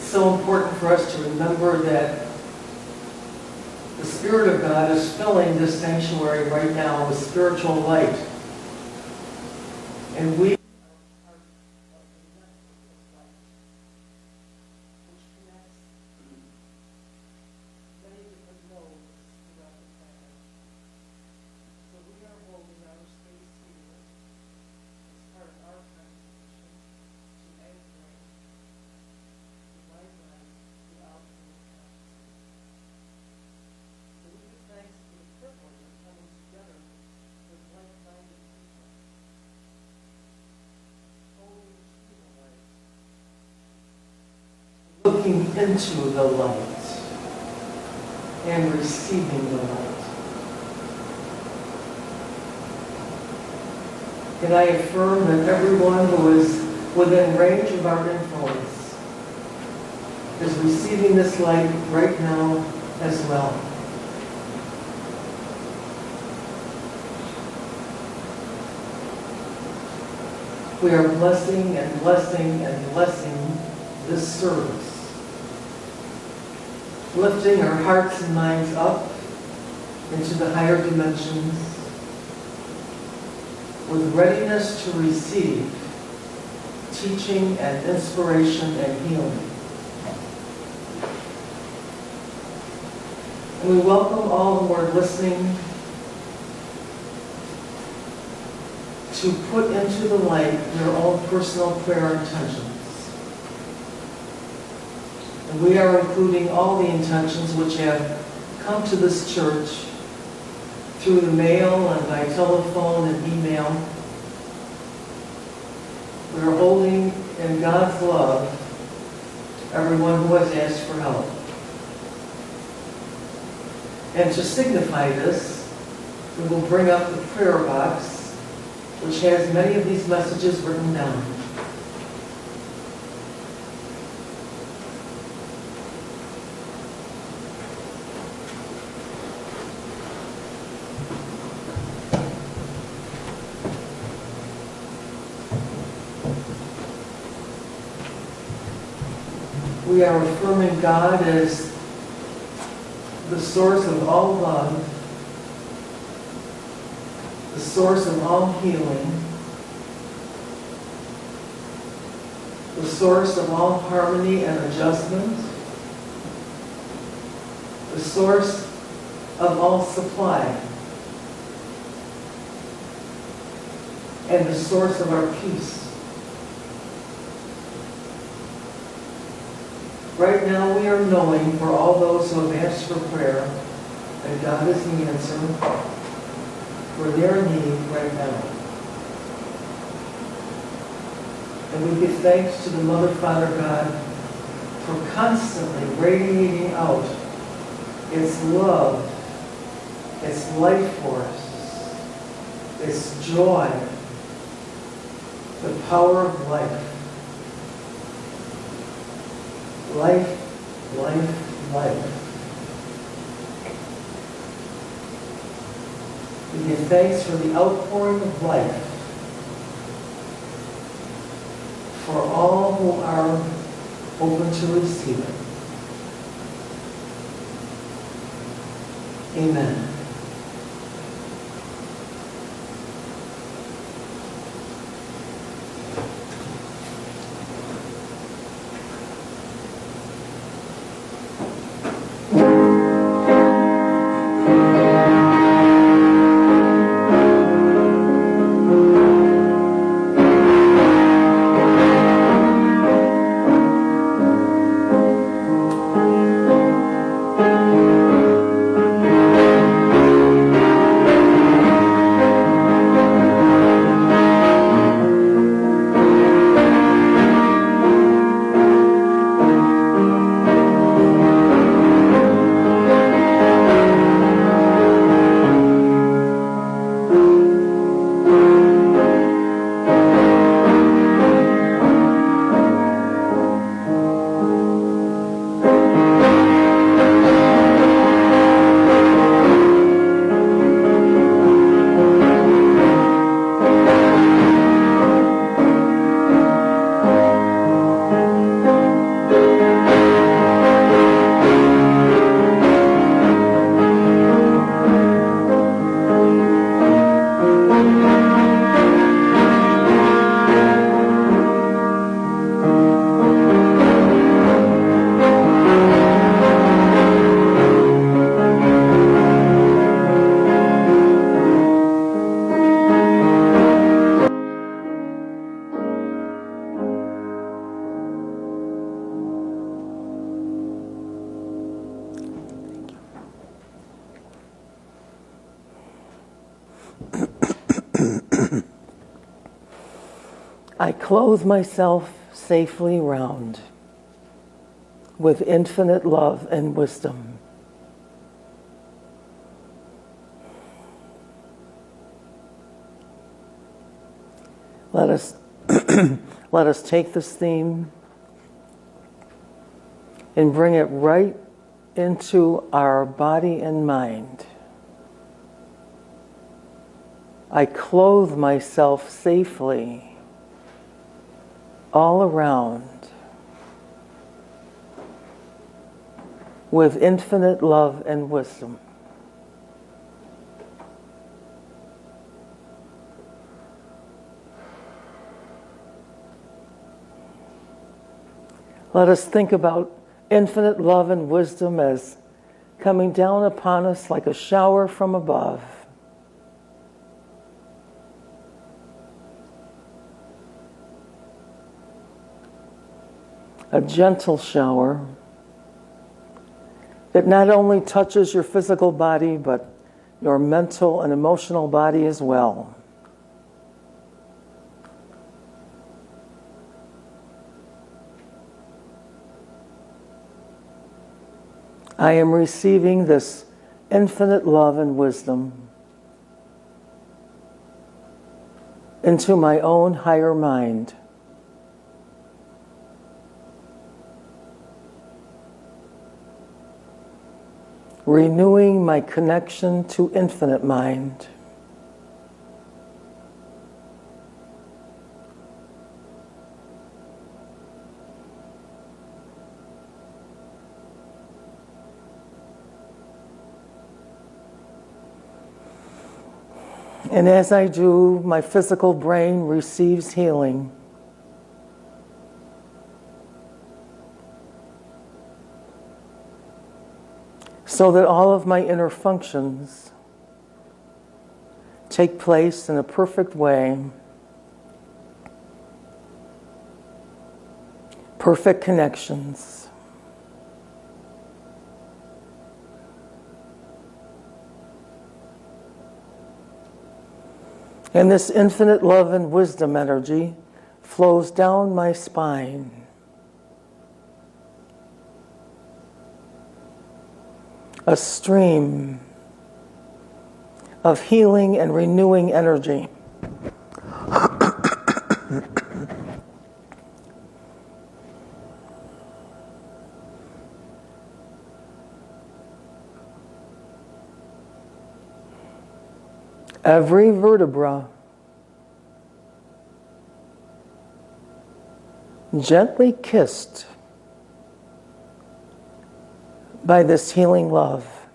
so important for us to remember that the Spirit of God is filling this sanctuary right now with spiritual light. And we looking into the light and receiving the light. And I affirm that everyone who is within range of our influence is receiving this light right now as well. We are blessing and blessing and blessing this service, lifting our hearts and minds up into the higher dimensions with readiness to receive teaching and inspiration and healing. And we welcome all who are listening to put into the light their own personal prayer intentions. And we are including all the intentions which have come to this church through the mail and by telephone and email. We are holding in God's love everyone who has asked for help. And to signify this, we will bring up the prayer box, which has many of these messages written down. We are affirming God as the source of all love, the source of all healing, the source of all harmony and adjustment, the source of all supply, and the source of our peace. Right now we are knowing for all those who have asked for prayer that God is the answer for their need right now. And we give thanks to the Mother, Father, God for constantly radiating out its love, its life force, its joy, the power of life. Life, life, life. We give thanks for the outpouring of life for all who are open to receive it. Amen. I clothe myself safely round with infinite love and wisdom. Let us let us take this theme and bring it right into our body and mind. I clothe myself safely all around with infinite love and wisdom. Let us think about infinite love and wisdom as coming down upon us like a shower from above. A gentle shower that not only touches your physical body, but your mental and emotional body as well. I am receiving this infinite love and wisdom into my own higher mind. Renewing my connection to infinite mind. And as I do, my physical brain receives healing. So that all of my inner functions take place in a perfect way. Perfect connections. And this infinite love and wisdom energy flows down my spine. A stream of healing and renewing energy. Every vertebra gently kissed by this healing love.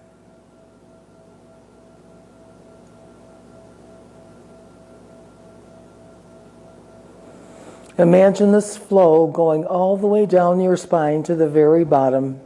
Imagine this flow going all the way down your spine to the very bottom.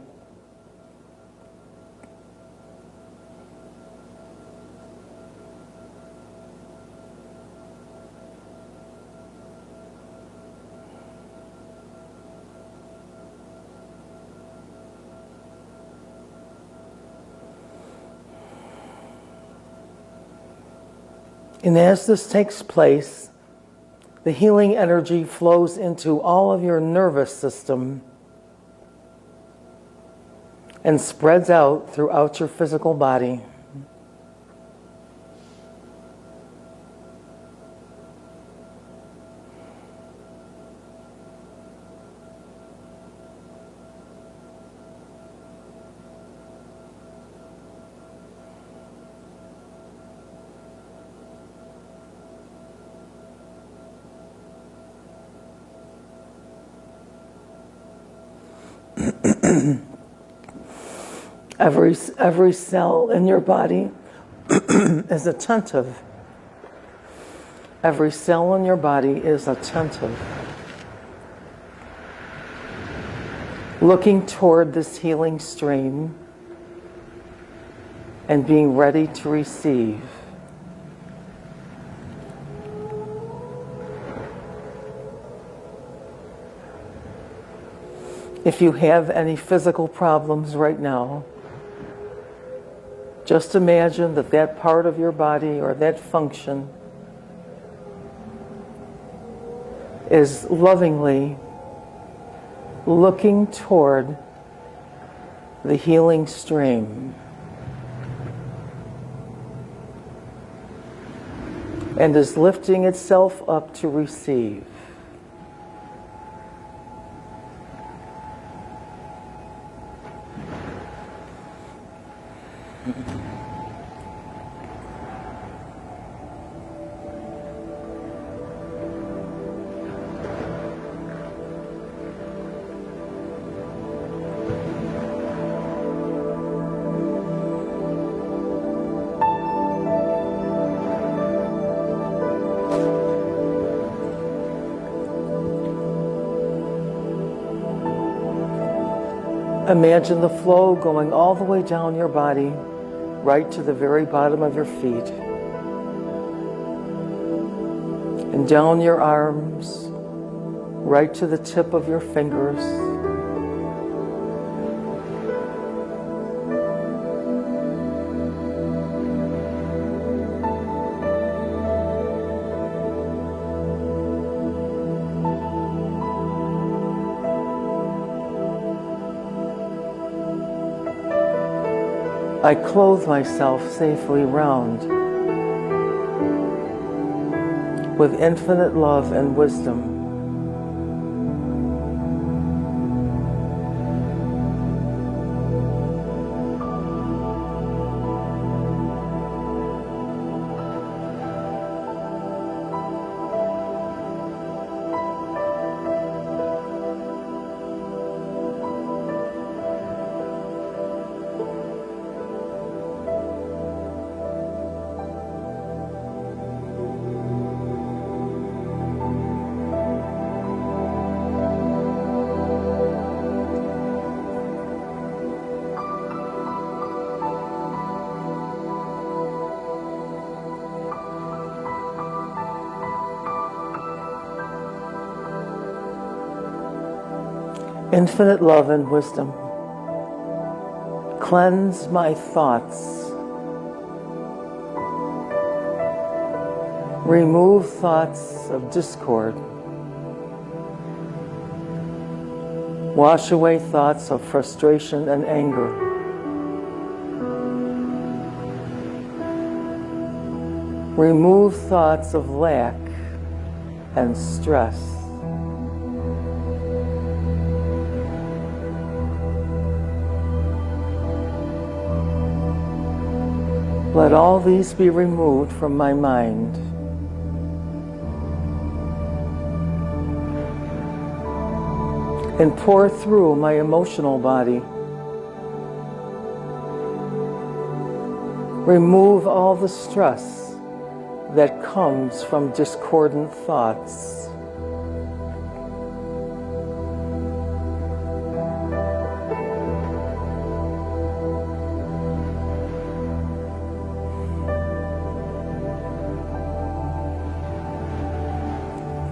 And as this takes place, the healing energy flows into all of your nervous system and spreads out throughout your physical body. Every cell in your body is attentive. Every cell in your body is attentive, looking toward this healing stream and being ready to receive. If you have any physical problems right now, Just imagine that that part of your body or that function is lovingly looking toward the healing stream and is lifting itself up to receive. Imagine the flow going all the way down your body, right to the very bottom of your feet, and down your arms, right to the tip of your fingers. I clothe myself safely round with infinite love and wisdom. Infinite love and wisdom, cleanse my thoughts. Remove thoughts of discord. Wash away thoughts of frustration and anger. Remove thoughts of lack and stress. Let all these be removed from my mind. And pour through my emotional body. Remove all the stress that comes from discordant thoughts.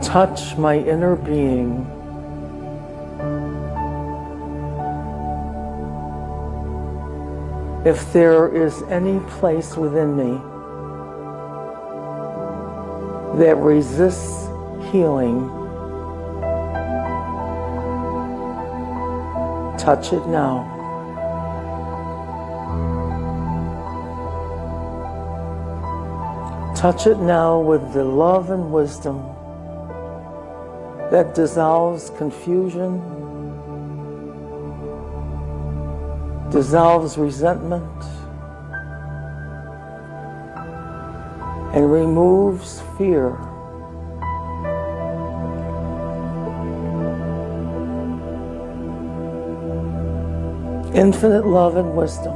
Touch my inner being. If there is any place within me that resists healing, touch it now. Touch it now with the love and wisdom that dissolves confusion, dissolves resentment, and removes fear. Infinite love and wisdom.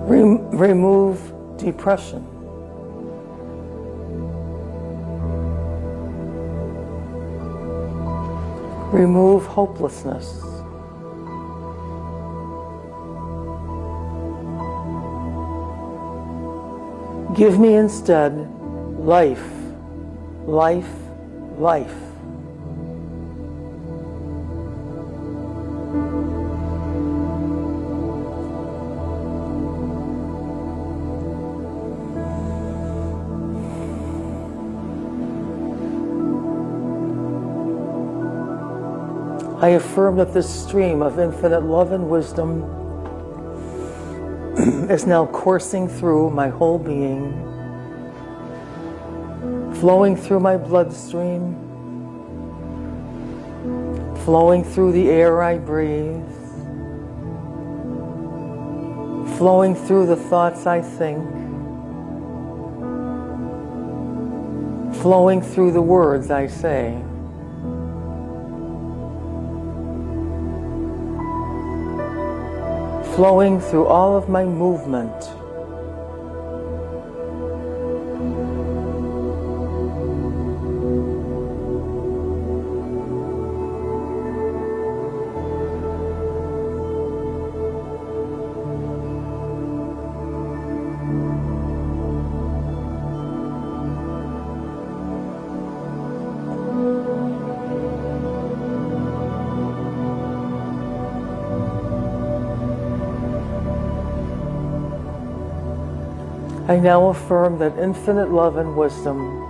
Remove depression. Remove hopelessness. Give me instead life, life, life. I affirm that this stream of infinite love and wisdom is now coursing through my whole being, flowing through my bloodstream, flowing through the air I breathe, flowing through the thoughts I think, flowing through the words I say. Flowing through all of my movement. I now affirm that infinite love and wisdom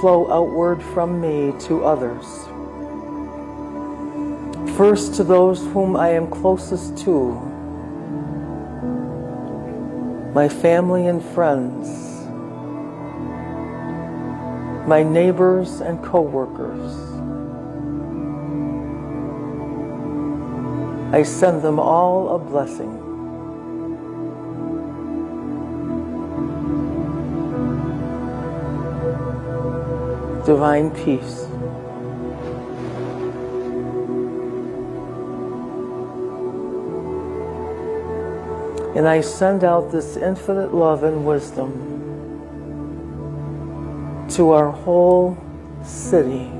flow outward from me to others. First to those whom I am closest to, my family and friends, my neighbors and co-workers. I send them all a blessing. Divine peace. And I send out this infinite love and wisdom to our whole city.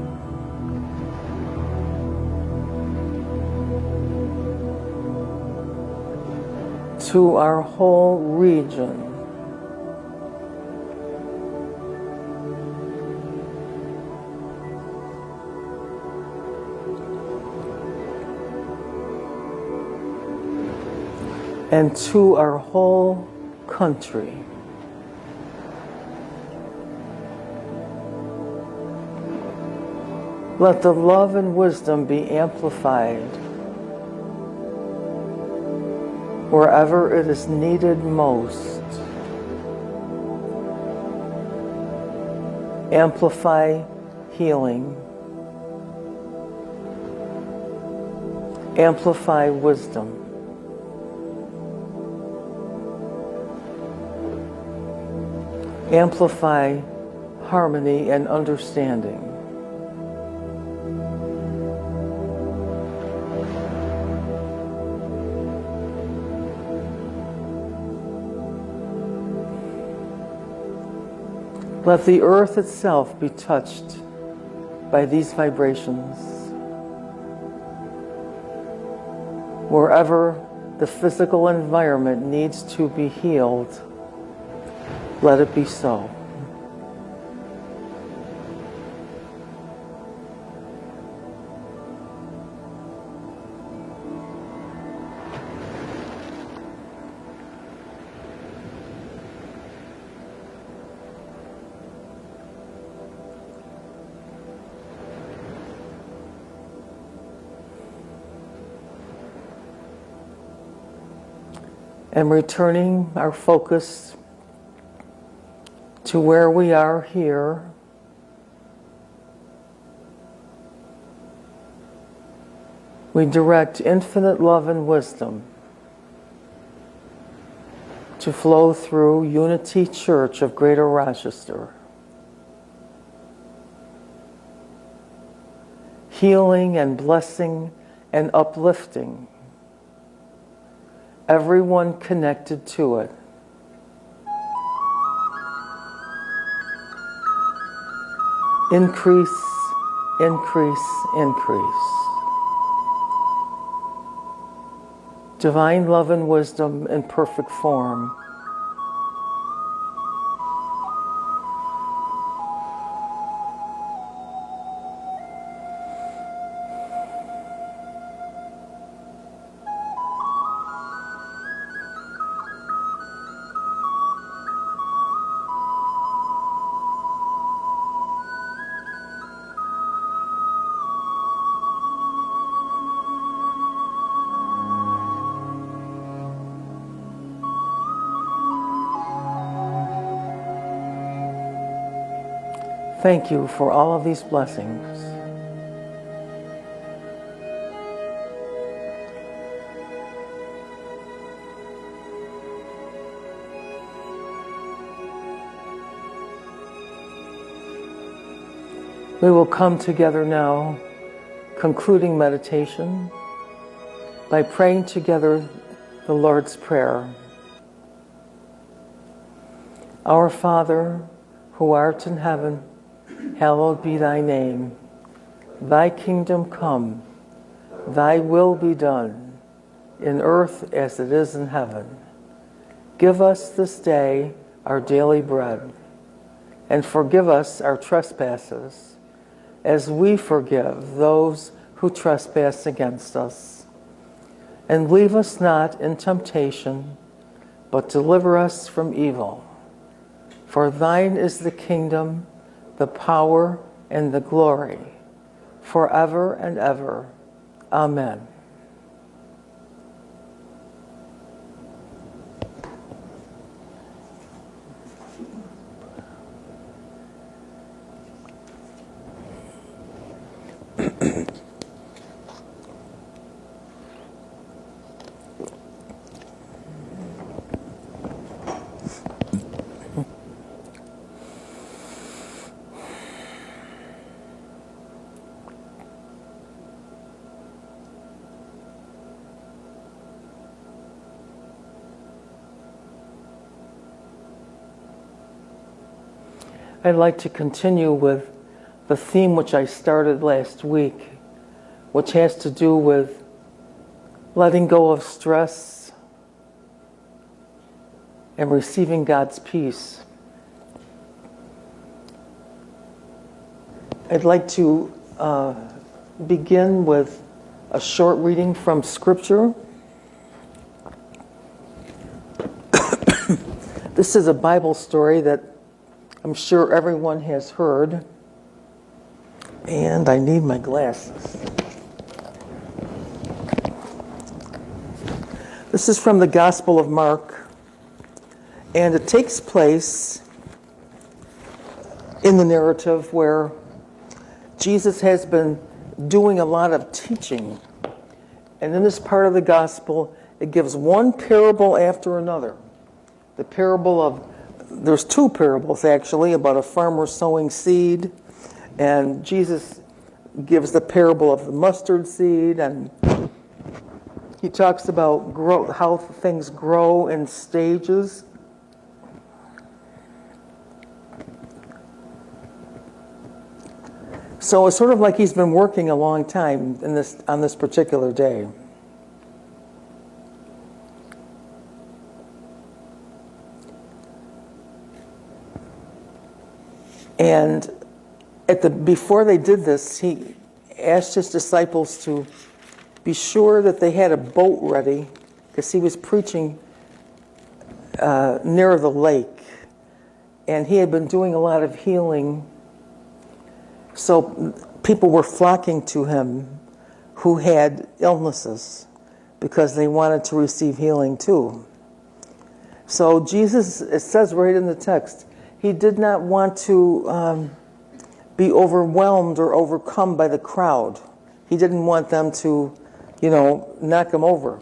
To our whole region. And to our whole country. Let the love and wisdom be amplified wherever it is needed most. Amplify healing. Amplify wisdom. Amplify harmony and understanding. Let the earth itself be touched by these vibrations. Wherever the physical environment needs to be healed, let it be so. And returning our focus to where we are here, we direct infinite love and wisdom to flow through Unity Church of Greater Rochester, healing and blessing and uplifting everyone connected to it. Increase, increase, increase. Divine love and wisdom in perfect form. Thank you for all of these blessings. We will come together now, concluding meditation, by praying together the Lord's Prayer. Our Father, who art in heaven, hallowed be thy name. Thy kingdom come, thy will be done, in earth as it is in heaven. Give us this day our daily bread, and forgive us our trespasses, as we forgive those who trespass against us. And leave us not in temptation, but deliver us from evil. For thine is the kingdom, the power, and the glory, forever and ever. Amen. I'd like to continue with the theme which I started last week, which has to do with letting go of stress and receiving God's peace. I'd like to begin with a short reading from Scripture. This is a Bible story that I'm sure everyone has heard, and I need my glasses. This is from the Gospel of Mark, and it takes place in the narrative where Jesus has been doing a lot of teaching. And in this part of the Gospel, it gives one parable after another. The parable of There's two parables, actually, about a farmer sowing seed, and Jesus gives the parable of the mustard seed, and he talks about how things grow in stages. So it's sort of like he's been working a long time on this particular day. And before they did this, he asked his disciples to be sure that they had a boat ready, because he was preaching near the lake. And he had been doing a lot of healing. So people were flocking to him who had illnesses because they wanted to receive healing too. So Jesus, it says right in the text, he did not want to be overwhelmed or overcome by the crowd. He didn't want them to, knock him over.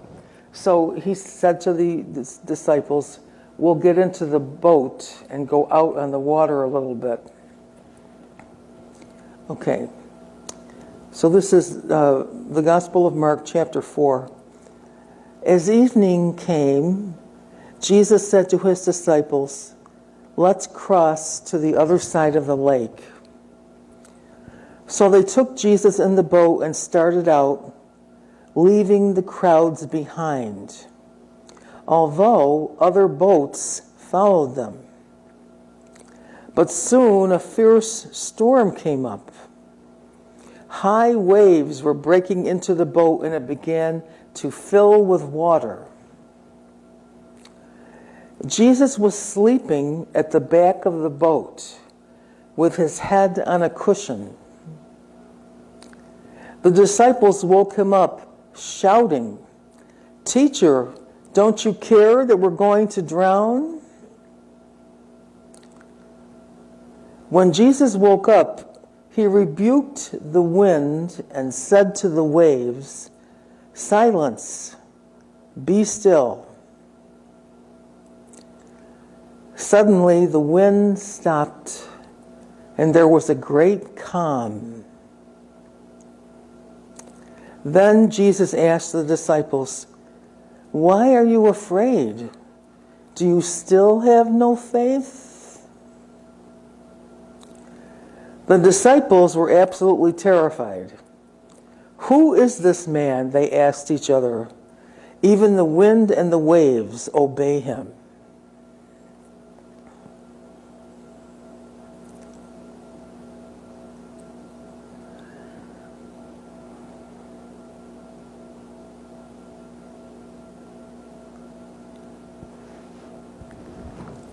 So he said to the disciples, we'll get into the boat and go out on the water a little bit. Okay. So this is the Gospel of Mark, chapter 4. As evening came, Jesus said to his disciples, let's cross to the other side of the lake. So they took Jesus in the boat and started out, leaving the crowds behind, although other boats followed them. But soon a fierce storm came up. High waves were breaking into the boat, and it began to fill with water. Jesus was sleeping at the back of the boat with his head on a cushion. The disciples woke him up, shouting, "Teacher, don't you care that we're going to drown?" When Jesus woke up, he rebuked the wind and said to the waves, "Silence, be still." Suddenly the wind stopped, and there was a great calm. Then Jesus asked the disciples, "Why are you afraid? Do you still have no faith?" The disciples were absolutely terrified. "Who is this man?" they asked each other. "Even the wind and the waves obey him."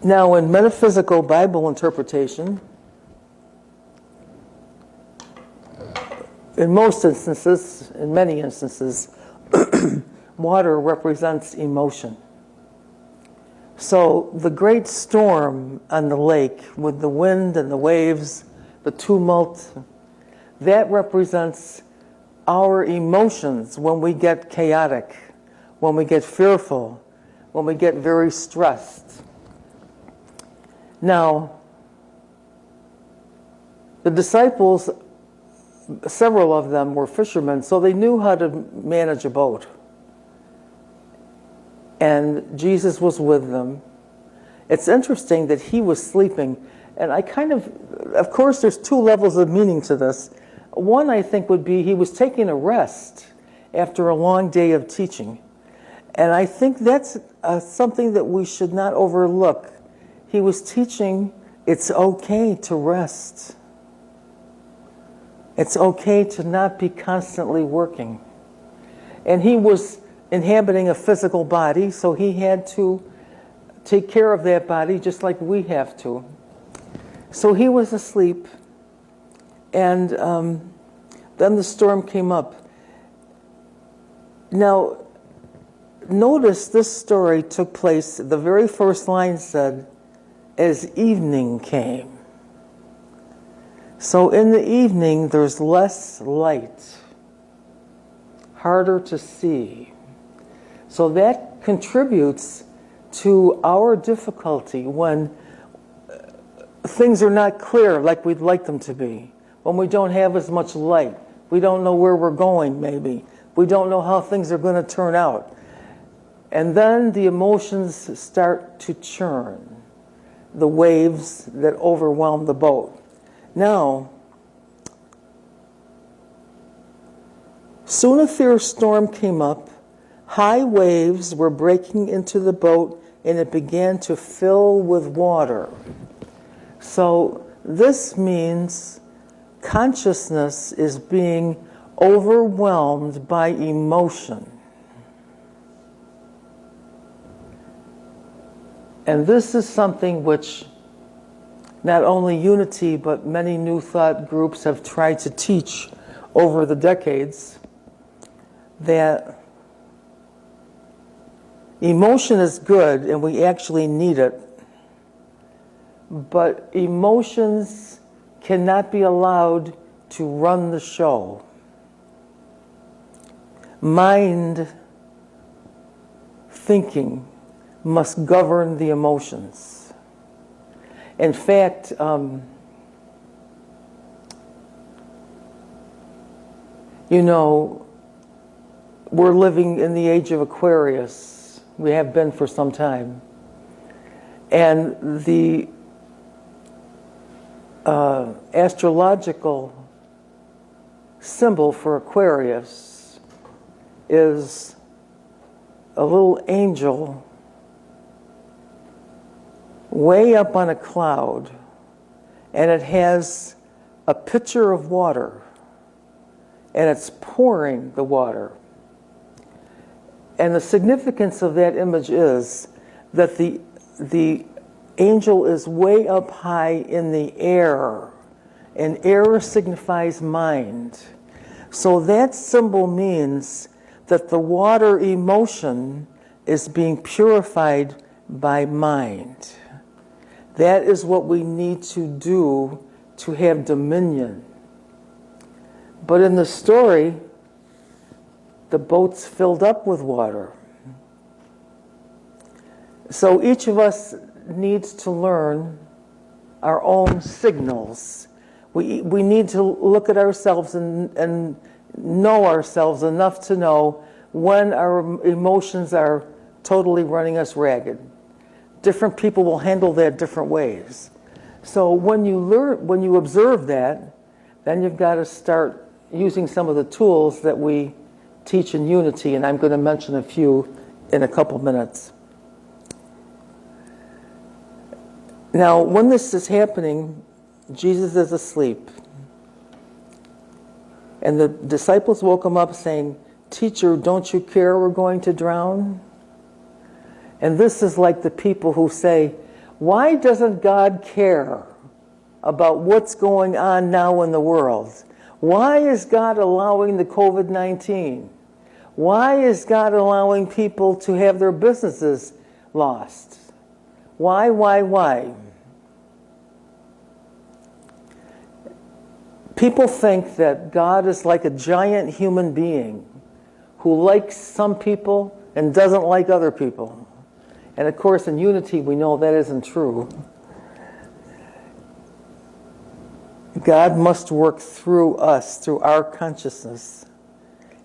Now, in metaphysical Bible interpretation, in many instances, water represents emotion. So the great storm on the lake with the wind and the waves, the tumult, that represents our emotions when we get chaotic, when we get fearful, when we get very stressed. Now, the disciples, several of them were fishermen, so they knew how to manage a boat. And Jesus was with them. It's interesting that he was sleeping, and I of course there's two levels of meaning to this. One, I think, would be he was taking a rest after a long day of teaching. And I think that's something that we should not overlook. He was teaching it's okay to rest. It's okay to not be constantly working. And he was inhabiting a physical body, so he had to take care of that body just like we have to. So he was asleep, and then the storm came up. Now, notice this story took place, the very first line said, as evening came. So in the evening, there's less light, harder to see. So that contributes to our difficulty when things are not clear like we'd like them to be, when we don't have as much light. We don't know where we're going, maybe. We don't know how things are going to turn out. And then the emotions start to churn, the waves that overwhelm the boat. Now, soon a fierce storm came up. High waves were breaking into the boat, and it began to fill with water. So this means consciousness is being overwhelmed by emotion. And this is something which not only Unity, but many New Thought groups have tried to teach over the decades, that emotion is good and we actually need it, but emotions cannot be allowed to run the show. Mind thinking must govern the emotions. In fact, we're living in the age of Aquarius. We have been for some time. And the astrological symbol for Aquarius is a little angel way up on a cloud, and it has a pitcher of water, and it's pouring the water. And the significance of that image is that the angel is way up high in the air, and air signifies mind. So that symbol means that the water emotion is being purified by mind. That is what we need to do to have dominion. But in the story, the boat's filled up with water. So each of us needs to learn our own signals. We need to look at ourselves and know ourselves enough to know when our emotions are totally running us ragged. Different people will handle that different ways. So when you observe that, then you've got to start using some of the tools that we teach in Unity, and I'm going to mention a few in a couple minutes. Now, when this is happening, Jesus is asleep. And the disciples woke him up saying, "Teacher, don't you care we're going to drown?" And this is like the people who say, "Why doesn't God care about what's going on now in the world? Why is God allowing the COVID-19? Why is God allowing people to have their businesses lost? Why? People think that God is like a giant human being who likes some people and doesn't like other people. And of course, in Unity, we know that isn't true. God must work through us, through our consciousness.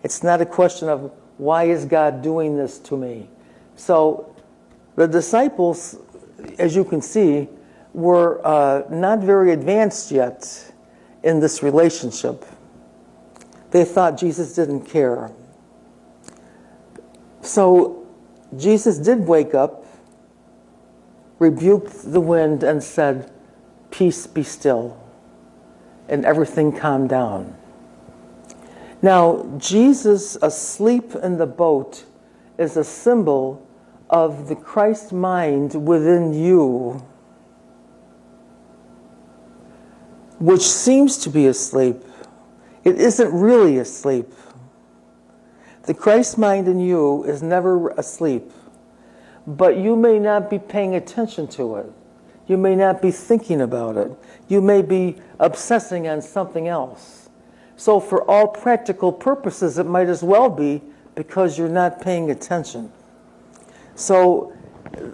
It's not a question of, why is God doing this to me? So the disciples, as you can see, were not very advanced yet in this relationship. They thought Jesus didn't care. So Jesus did wake up, rebuked the wind, and said, "Peace, be still." And everything calmed down. Now, Jesus asleep in the boat is a symbol of the Christ mind within you, which seems to be asleep. It isn't really asleep. The Christ mind in you is never asleep, but you may not be paying attention to it. You may not be thinking about it. You may be obsessing on something else. So for all practical purposes, it might as well be because you're not paying attention. So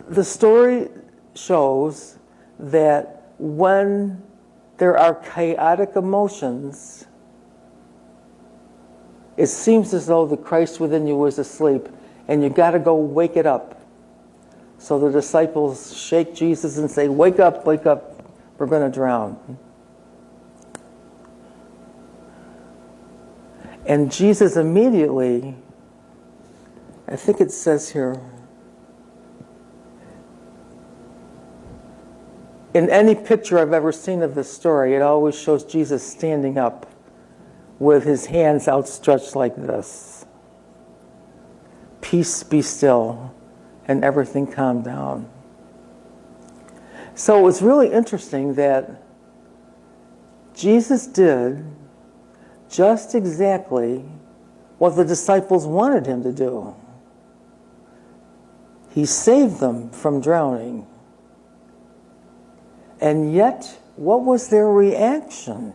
the story shows that when there are chaotic emotions, it seems as though the Christ within you is asleep, and you got to go wake it up. So the disciples shake Jesus and say, "Wake up, we're going to drown." And Jesus immediately, I think it says here, in any picture I've ever seen of this story, it always shows Jesus standing up with his hands outstretched like this. "Peace, be still," and everything calmed down. So it was really interesting that Jesus did just exactly what the disciples wanted him to do. He saved them from drowning. And yet, what was their reaction?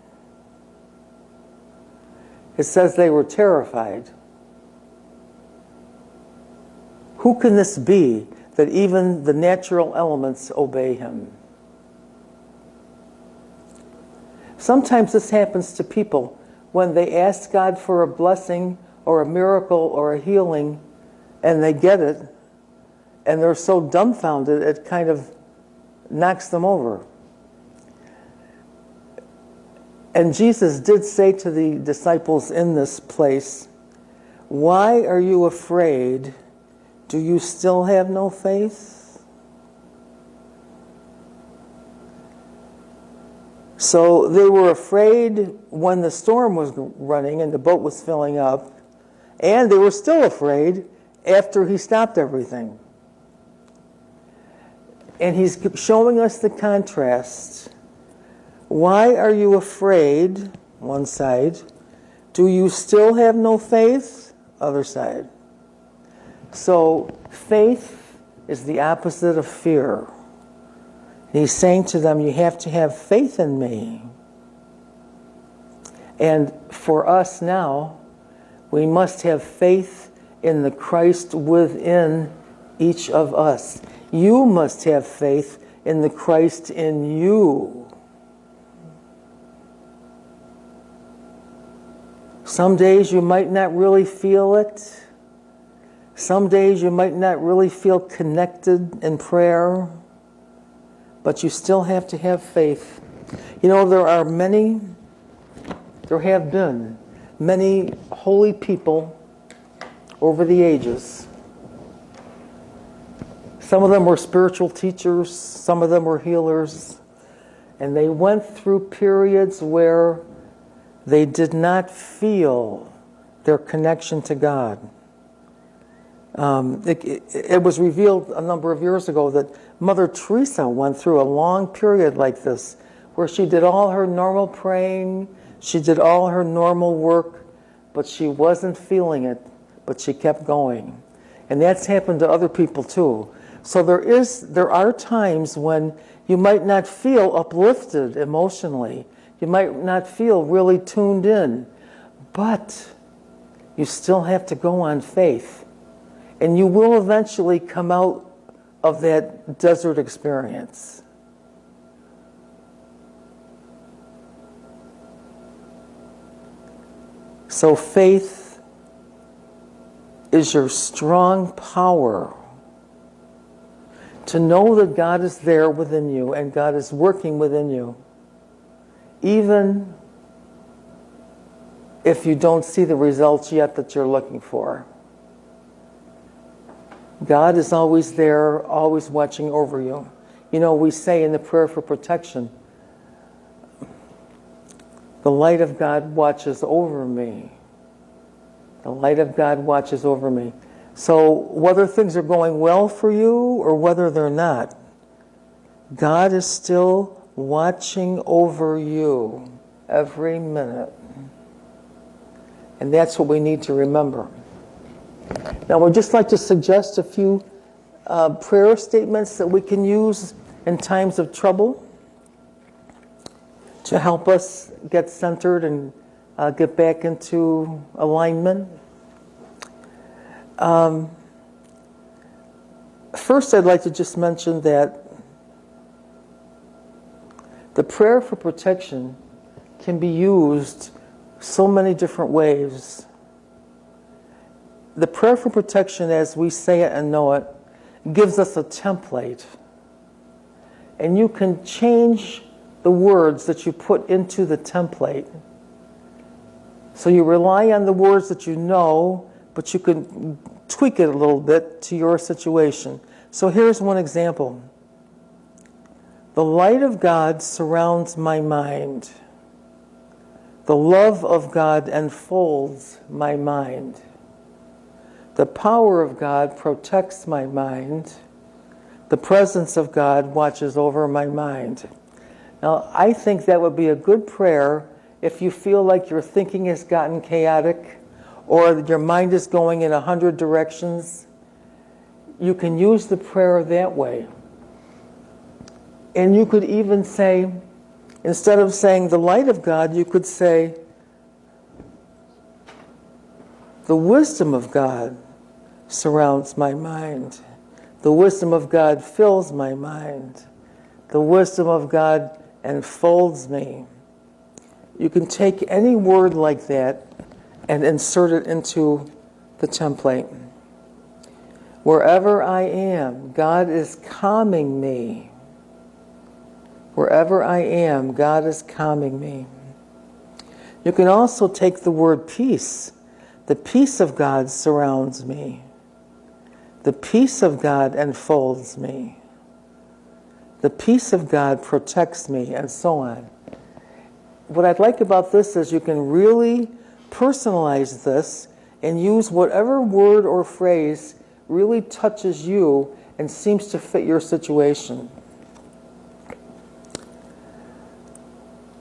It says they were terrified. Who can this be that even the natural elements obey him? Sometimes this happens to people when they ask God for a blessing or a miracle or a healing, and they get it, and they're so dumbfounded it kind of knocks them over. And Jesus did say to the disciples in this place, "Why are you afraid? Do you still have no faith?" So they were afraid when the storm was running and the boat was filling up, and they were still afraid after he stopped everything. And he's showing us the contrast. Why are you afraid? One side. Do you still have no faith? Other side. So faith is the opposite of fear. And he's saying to them, you have to have faith in me. And for us now, we must have faith in the Christ within each of us. You must have faith in the Christ in you. Some days you might not really feel it. Some days you might not really feel connected in prayer, but you still have to have faith. You know, there have been many holy people over the ages. Some of them were spiritual teachers, some of them were healers, and they went through periods where they did not feel their connection to God. It was revealed a number of years ago that Mother Teresa went through a long period like this, where she did all her normal praying, she did all her normal work, but she wasn't feeling it, but she kept going. And that's happened to other people too. So there are times when you might not feel uplifted emotionally. You might not feel really tuned in, but you still have to go on faith. And you will eventually come out of that desert experience. So faith is your strong power to know that God is there within you and God is working within you, even if you don't see the results yet that you're looking for. God is always there, always watching over you. You know, we say in the prayer for protection, the light of God watches over me. The light of God watches over me. So whether things are going well for you or whether they're not, God is still watching over you every minute. And that's what we need to remember. Now, we'd just like to suggest a few prayer statements that we can use in times of trouble to help us get centered and get back into alignment. First, I'd like to just mention that the prayer for protection can be used so many different ways. The prayer for protection, as we say it and know it, gives us a template. And you can change the words that you put into the template. So you rely on the words that you know, but you can tweak it a little bit to your situation. So here's one example. The light of God surrounds my mind. The love of God enfolds my mind. The power of God protects my mind. The presence of God watches over my mind. Now, I think that would be a good prayer if you feel like your thinking has gotten chaotic or your mind is going in 100 directions. You can use the prayer that way. And you could even say, instead of saying the light of God, you could say the wisdom of God surrounds my mind. The wisdom of God fills my mind. The wisdom of God enfolds me. You can take any word like that and insert it into the template. Wherever I am, God is calming me. Wherever I am, God is calming me. You can also take the word peace. The peace of God surrounds me. The peace of God enfolds me. The peace of God protects me, and so on. What I'd like about this is you can really personalize this and use whatever word or phrase really touches you and seems to fit your situation.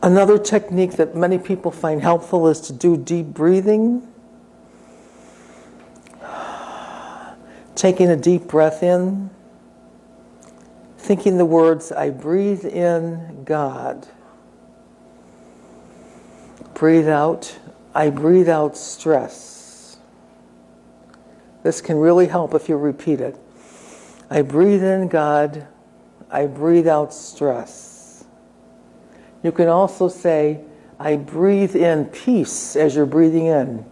Another technique that many people find helpful is to do deep breathing. Taking a deep breath in, thinking the words, I breathe in God. Breathe out. I breathe out stress. This can really help if you repeat it. I breathe in God. I breathe out stress. You can also say, I breathe in peace as you're breathing in.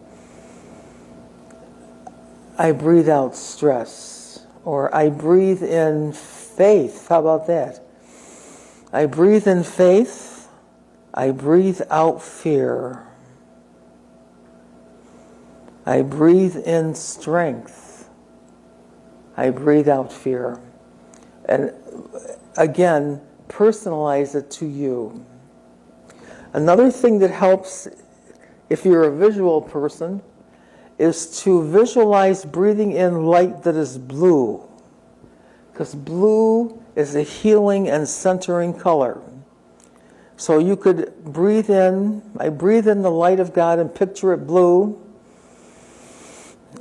I breathe out stress. Or I breathe in faith. How about that? I breathe in faith. I breathe out fear. I breathe in strength. I breathe out fear. And again, personalize it to you. Another thing that helps, if you're a visual person, is to visualize breathing in light that is blue. Because blue is a healing and centering color. So you could breathe in, I breathe in the light of God and picture it blue,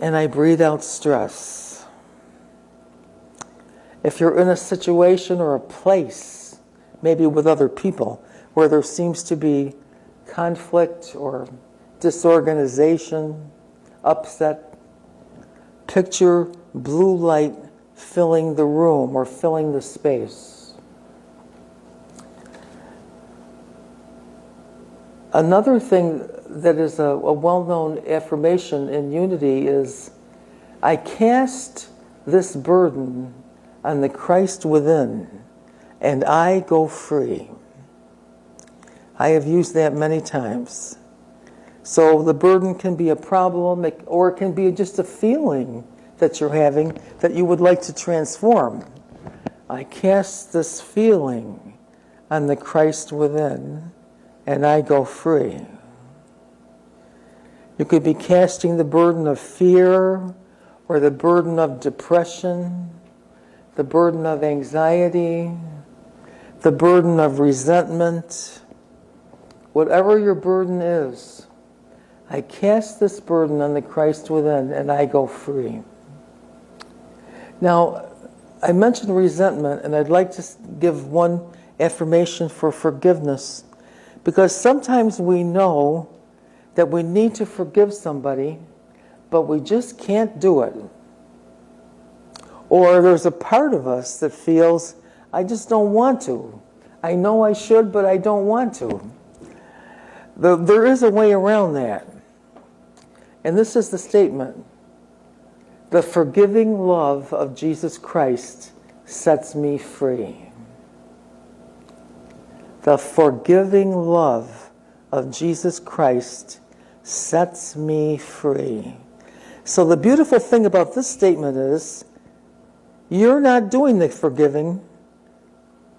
and I breathe out stress. If you're in a situation or a place, maybe with other people, where there seems to be conflict or disorganization, upset, picture blue light filling the room or filling the space. Another thing that is a well-known affirmation in unity is, I cast this burden on the Christ within, and I go free. I have used that many times. So the burden can be a problem, or it can be just a feeling that you're having that you would like to transform. I cast this feeling on the Christ within, and I go free. You could be casting the burden of fear, or the burden of depression, the burden of anxiety, the burden of resentment. Whatever your burden is, I cast this burden on the Christ within, and I go free. Now, I mentioned resentment, and I'd like to give one affirmation for forgiveness, because sometimes we know that we need to forgive somebody, but we just can't do it. Or there's a part of us that feels, I just don't want to. I know I should, but I don't want to. There is a way around that. And this is the statement: the forgiving love of Jesus Christ sets me free. The forgiving love of Jesus Christ sets me free. So the beautiful thing about this statement is, you're not doing the forgiving.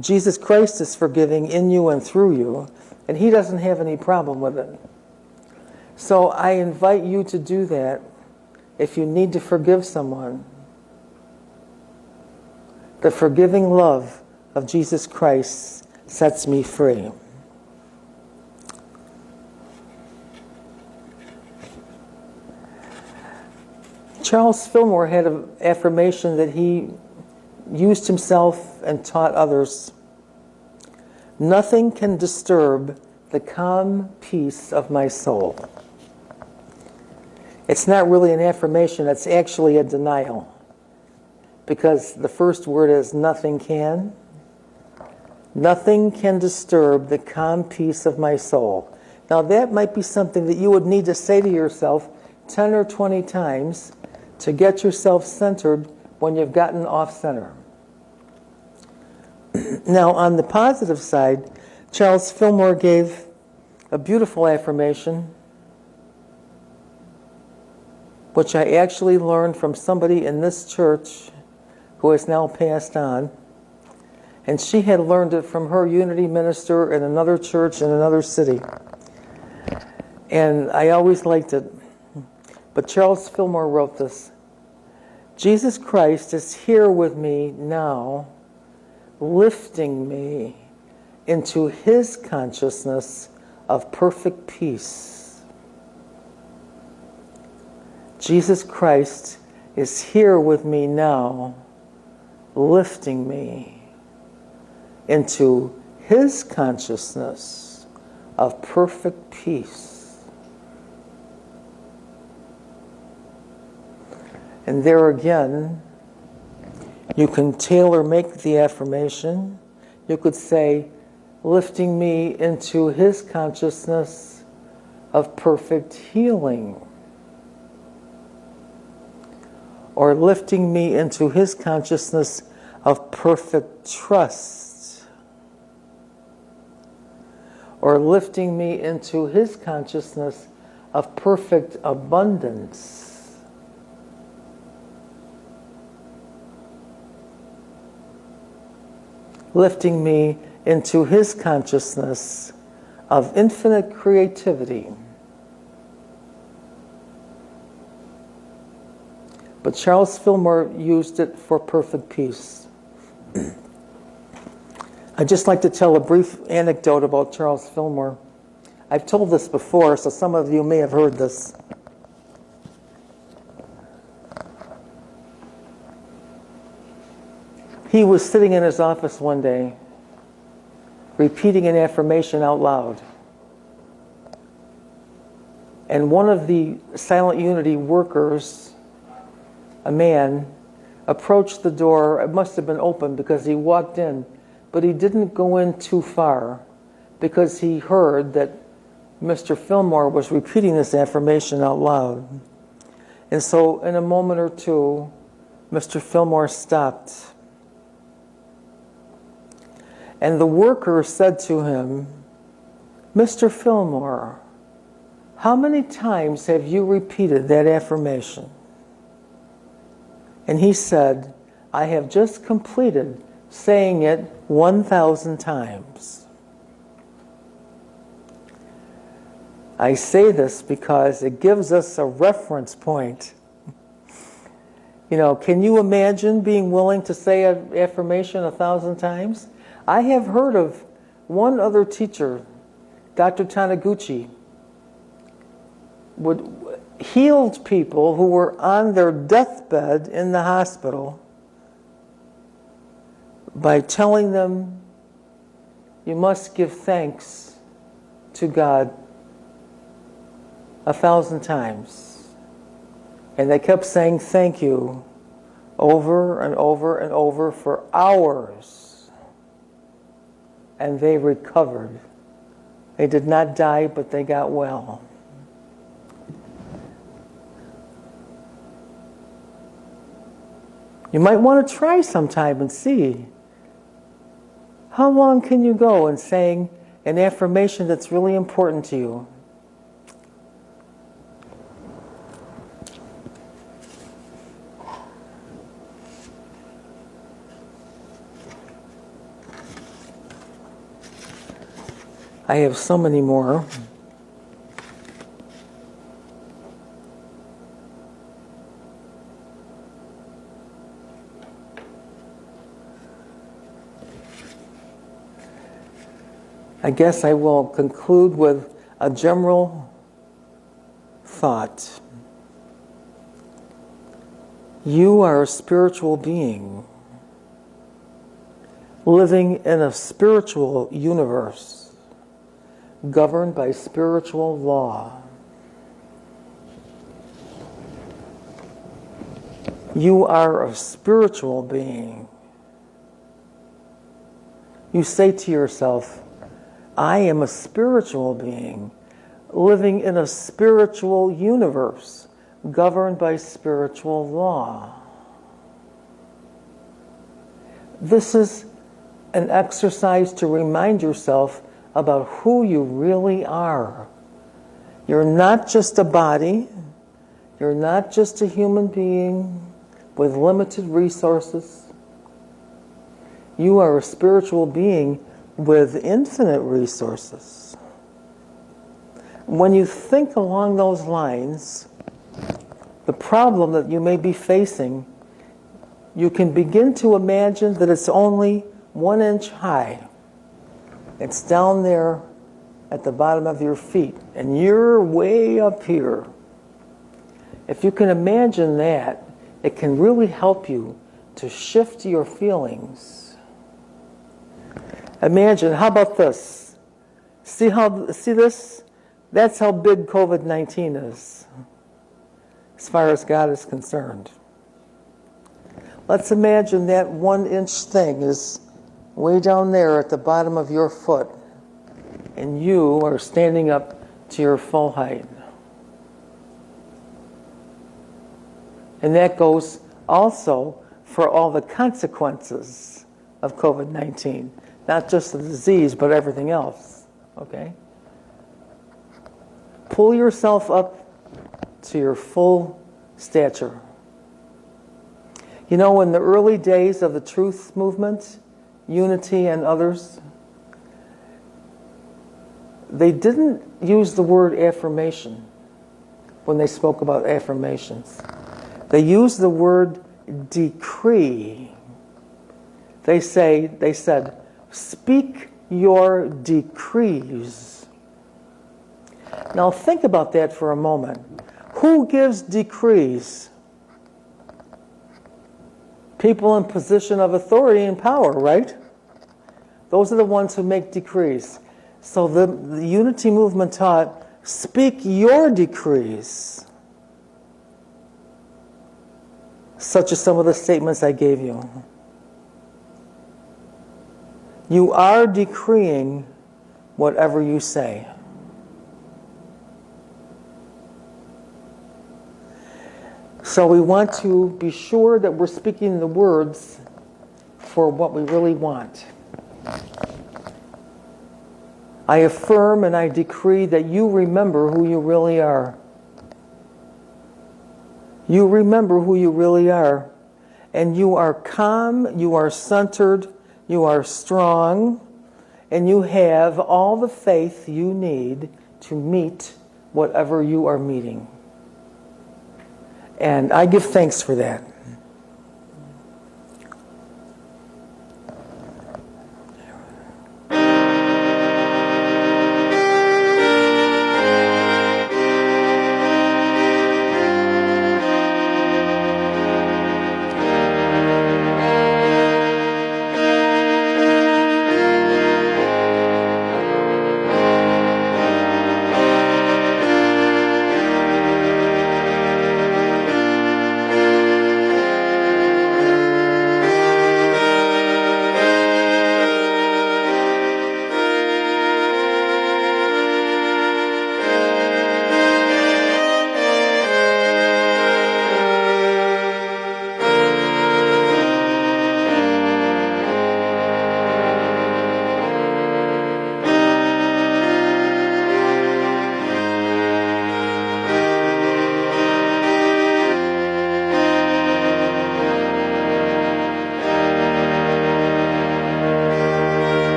Jesus Christ is forgiving in you and through you, and He doesn't have any problem with it. So I invite you to do that if you need to forgive someone. The forgiving love of Jesus Christ sets me free. Charles Fillmore had an affirmation that he used himself and taught others. Nothing can disturb the calm peace of my soul. It's not really an affirmation, it's actually a denial. Because the first word is nothing can. Nothing can disturb the calm peace of my soul. Now that might be something that you would need to say to yourself 10 or 20 times to get yourself centered when you've gotten off center. Now on the positive side, Charles Fillmore gave a beautiful affirmation, which I actually learned from somebody in this church who has now passed on. And she had learned it from her unity minister in another church in another city. And I always liked it. But Charles Fillmore wrote this: Jesus Christ is here with me now, lifting me into His consciousness of perfect peace. Jesus Christ is here with me now, lifting me into His consciousness of perfect peace. And there again, you can tailor-make the affirmation. You could say, lifting me into His consciousness of perfect healing. Or lifting me into His consciousness of perfect trust. Or lifting me into His consciousness of perfect abundance. Lifting me into His consciousness of infinite creativity. But Charles Fillmore used it for perfect peace. I'd just like to tell a brief anecdote about Charles Fillmore. I've told this before, so some of you may have heard this. He was sitting in his office one day, repeating an affirmation out loud. And one of the Silent Unity workers, a man, approached the door. It must have been open because he walked in, but he didn't go in too far because he heard that Mr. Fillmore was repeating this affirmation out loud. And so in a moment or two, Mr. Fillmore stopped. And the worker said to him, Mr. Fillmore, how many times have you repeated that affirmation? And he said, I have just completed saying it 1,000 times. I say this because it gives us a reference point. You know, can you imagine being willing to say an affirmation 1,000 times? I have heard of one other teacher, Dr. Taniguchi, healed people who were on their deathbed in the hospital by telling them, you must give thanks to God 1,000 times. And they kept saying thank you over and over and over for hours. And they recovered. They did not die, but they got well. You might want to try sometime and see. How long can you go in saying an affirmation that's really important to you? I have so many more. I guess I will conclude with a general thought. You are a spiritual being living in a spiritual universe governed by spiritual law. You are a spiritual being. You say to yourself, I am a spiritual being living in a spiritual universe governed by spiritual law. This is an exercise to remind yourself about who you really are. You're not just a body. You're not just a human being with limited resources. You are a spiritual being with infinite resources. When you think along those lines, the problem that you may be facing, you can begin to imagine that it's only 1 inch high. It's down there at the bottom of your feet, and you're way up here. If you can imagine that, it can really help you to shift your feelings. Imagine, how about this? See this? That's how big COVID-19 is, as far as God is concerned. Let's imagine that 1-inch thing is way down there at the bottom of your foot, and you are standing up to your full height. And that goes also for all the consequences of COVID-19, not just the disease, but everything else, okay? Pull yourself up to your full stature. You know, in the early days of the truth movement, Unity and others, they didn't use the word affirmation when they spoke about affirmations. They used the word decree. They said, speak your decrees. Now think about that for a moment. Who gives decrees? People in position of authority and power, right? Those are the ones who make decrees. So the Unity movement taught, speak your decrees, such as some of the statements I gave you. You are decreeing whatever you say. So we want to be sure that we're speaking the words for what we really want. I affirm and I decree that you remember who you really are. You remember who you really are. And you are calm, you are centered, you are strong, and you have all the faith you need to meet whatever you are meeting. And I give thanks for that.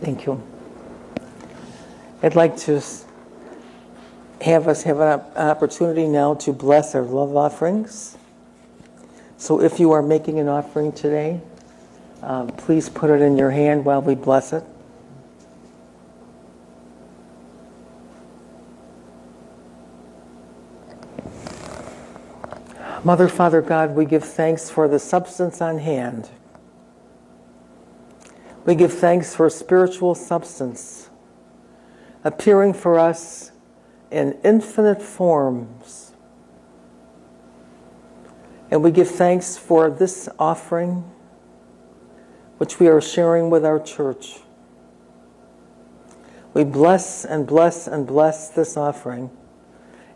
Thank you. I'd like to have us have an opportunity now to bless our love offerings. So if you are making an offering today, please put it in your hand while we bless it. Mother, Father, God, we give thanks for the substance on hand. We give thanks for spiritual substance appearing for us in infinite forms. And we give thanks for this offering, which we are sharing with our church. We bless and bless and bless this offering,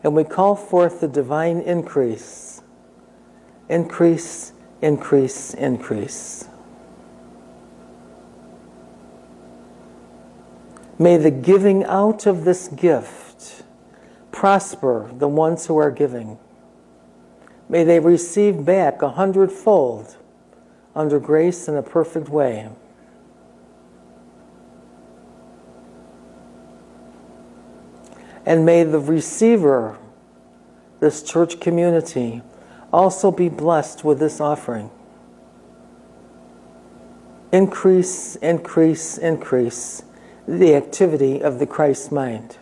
and we call forth the divine increase. Increase, increase, increase. May the giving out of this gift prosper the ones who are giving. May they receive back 100-fold under grace in a perfect way. And may the receiver, this church community, also be blessed with this offering. Increase, increase, increase the activity of the Christ mind.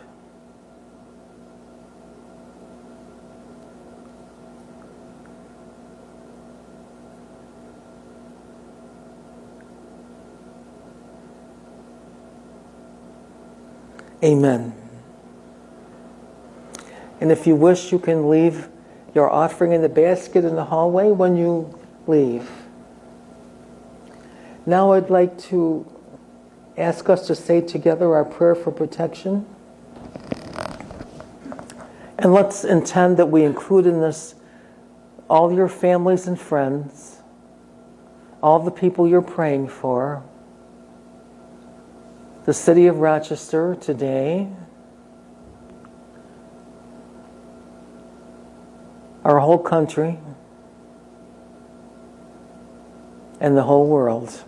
Amen. And if you wish, you can leave your offering in the basket in the hallway when you leave. Now I'd like to ask us to say together our prayer for protection. And let's intend that we include in this all your families and friends, all the people you're praying for, the city of Rochester today, our whole country, and the whole world.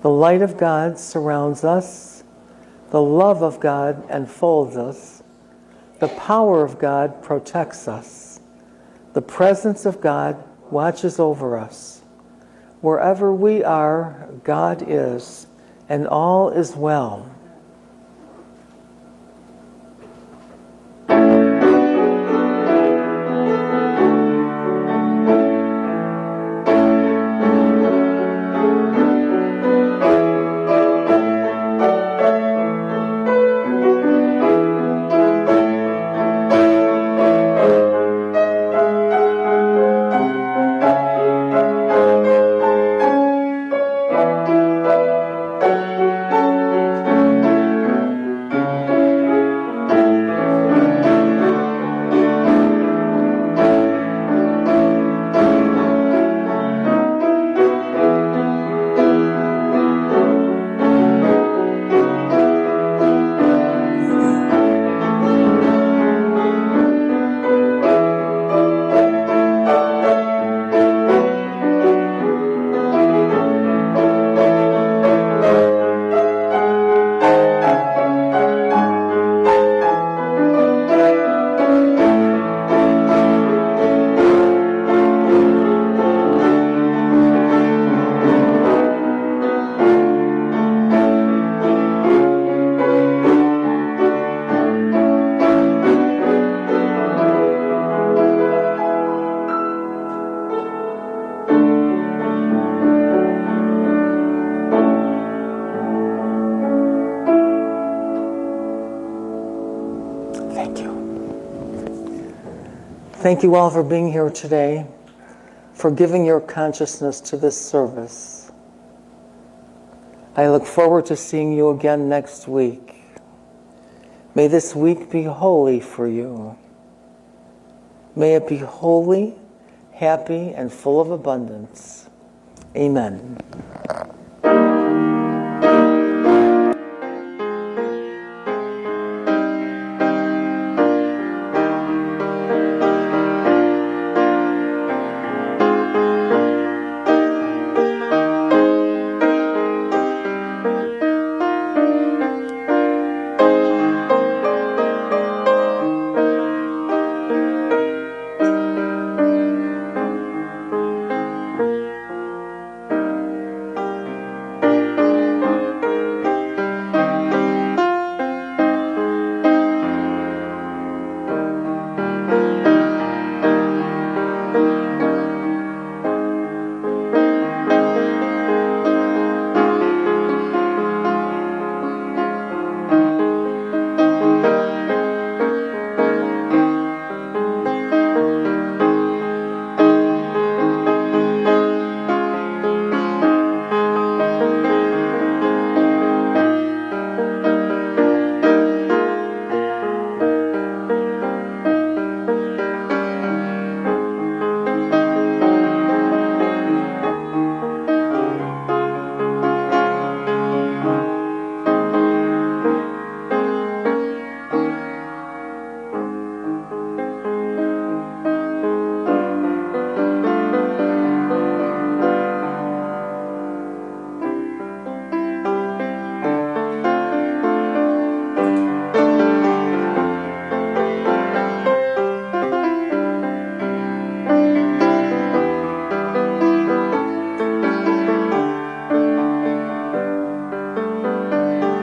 The light of God surrounds us. The love of God enfolds us. The power of God protects us. The presence of God watches over us. Wherever we are, God is, and all is well. Thank you all for being here today, for giving your consciousness to this service. I look forward to seeing you again next week. May this week be holy for you. May it be holy, happy, and full of abundance. Amen.